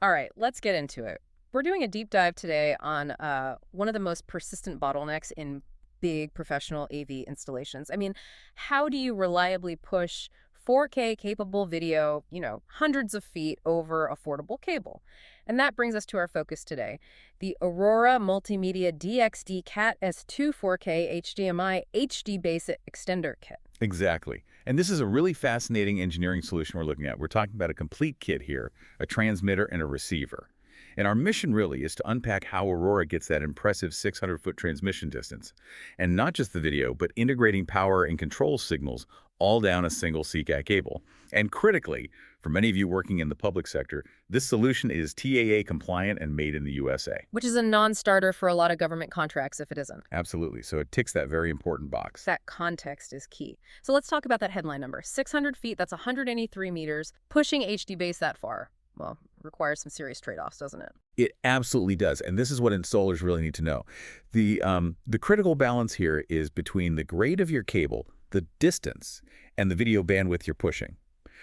All right, let's get into it. We're doing a deep dive today on one of the most persistent bottlenecks in big professional AV installations. I mean, how do you reliably push 4K capable video, hundreds of feet over affordable cable? And that brings us to our focus today, the Aurora Multimedia DXE-CAT-S2-4K HDMI Hdbaset extender kit. Exactly. And this is a really fascinating engineering solution we're looking at. We're talking about a complete kit here, a transmitter and a receiver. And our mission really is to unpack how Aurora gets that impressive 600-foot transmission distance. And not just the video, but integrating power and control signals all down a single CCAT cable. And critically, for many of you working in the public sector, this solution is TAA compliant and made in the USA. Which is a non-starter for a lot of government contracts if it isn't. Absolutely. So it ticks that very important box. That context is key. So let's talk about that headline number. 600 feet, that's 183 meters. Pushing HD base that far, well, requires some serious trade-offs, doesn't it? It absolutely does, and this is what installers really need to know. The critical balance here is between the grade of your cable, the distance, and the video bandwidth you're pushing.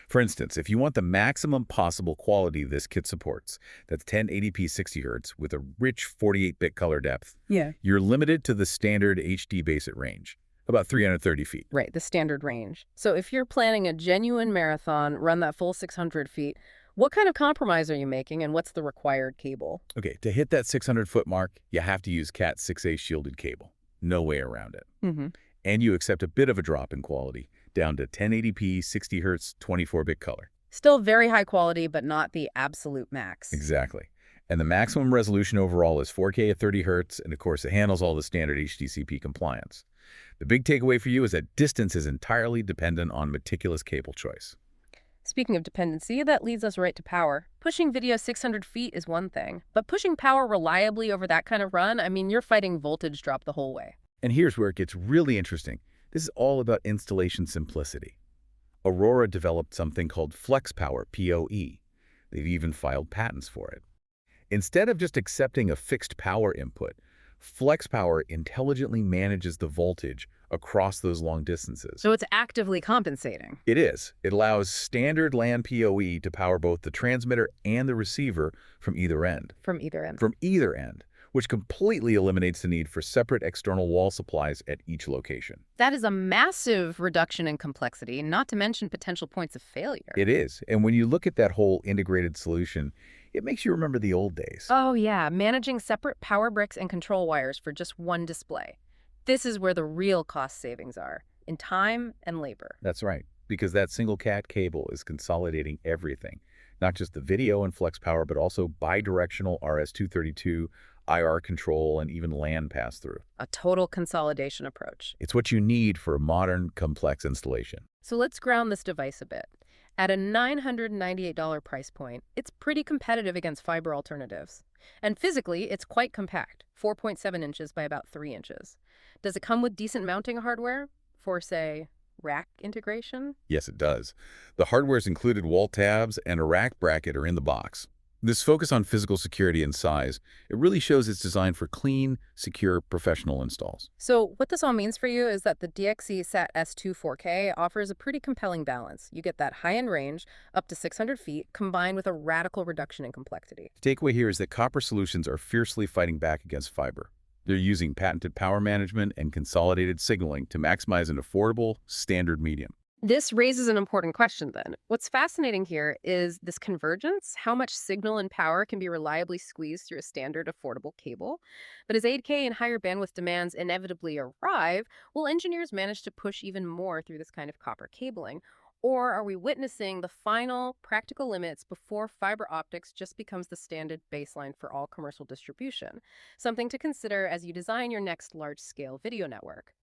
For instance, if you want the maximum possible quality this kit supports, that's 1080p 60 Hz with a rich 48-bit color depth, you're limited to the standard Hdbaset range, about 330 feet. Right, the standard range. So if you're planning a genuine marathon, run that full 600 feet, what kind of compromise are you making, and what's the required cable? Okay, to hit that 600-foot mark, you have to use Cat 6A shielded cable. No way around it. And you accept a bit of a drop in quality, down to 1080p 60 Hz 24-bit color. Still very high quality, but not the absolute max. Exactly. And the maximum resolution overall is 4K at 30 Hz, and of course it handles all the standard HDCP compliance. The big takeaway for you is that distance is entirely dependent on meticulous cable choice. Speaking of dependency, that leads us right to power. Pushing video 600 feet is one thing, but pushing power reliably over that kind of run, I mean, you're fighting voltage drop the whole way. And here's where it gets really interesting. This is all about installation simplicity. Aurora developed something called Flex Power, PoE. They've even filed patents for it. Instead of just accepting a fixed power input, Flex Power intelligently manages the voltage across those long distances. So it's actively compensating. It is. It allows standard LAN PoE to power both the transmitter and the receiver from either end. From either end. From either end, which completely eliminates the need for separate external wall supplies at each location. That is a massive reduction in complexity, not to mention potential points of failure. It is. And when you look at that whole integrated solution, it makes you remember the old days. Oh yeah, managing separate power bricks and control wires for just one display. This is where the real cost savings are, in time and labor. That's right, because that single CAT cable is consolidating everything, not just the video and flex power, but also bidirectional RS-232, IR control, and even LAN pass-through. A total consolidation approach. It's what you need for a modern, complex installation. So let's ground this device a bit. At a $998 price point, it's pretty competitive against fiber alternatives. And physically, it's quite compact, 4.7 inches by about 3 inches. Does it come with decent mounting hardware for, say, rack integration? Yes, it does. The hardware's included wall tabs and a rack bracket are in the box. This focus on physical security and size, it really shows it's designed for clean, secure, professional installs. So what this all means for you is that the DXE-CAT-S2-4K offers a pretty compelling balance. You get that high-end range, up to 600 feet, combined with a radical reduction in complexity. The takeaway here is that copper solutions are fiercely fighting back against fiber. They're using patented power management and consolidated signaling to maximize an affordable, standard medium. This raises an important question then. What's fascinating here is this convergence, how much signal and power can be reliably squeezed through a standard affordable cable. But as 8K and higher bandwidth demands inevitably arrive, will engineers manage to push even more through this kind of copper cabling? Or are we witnessing the final practical limits before fiber optics just becomes the standard baseline for all commercial distribution? Something to consider as you design your next large-scale video network.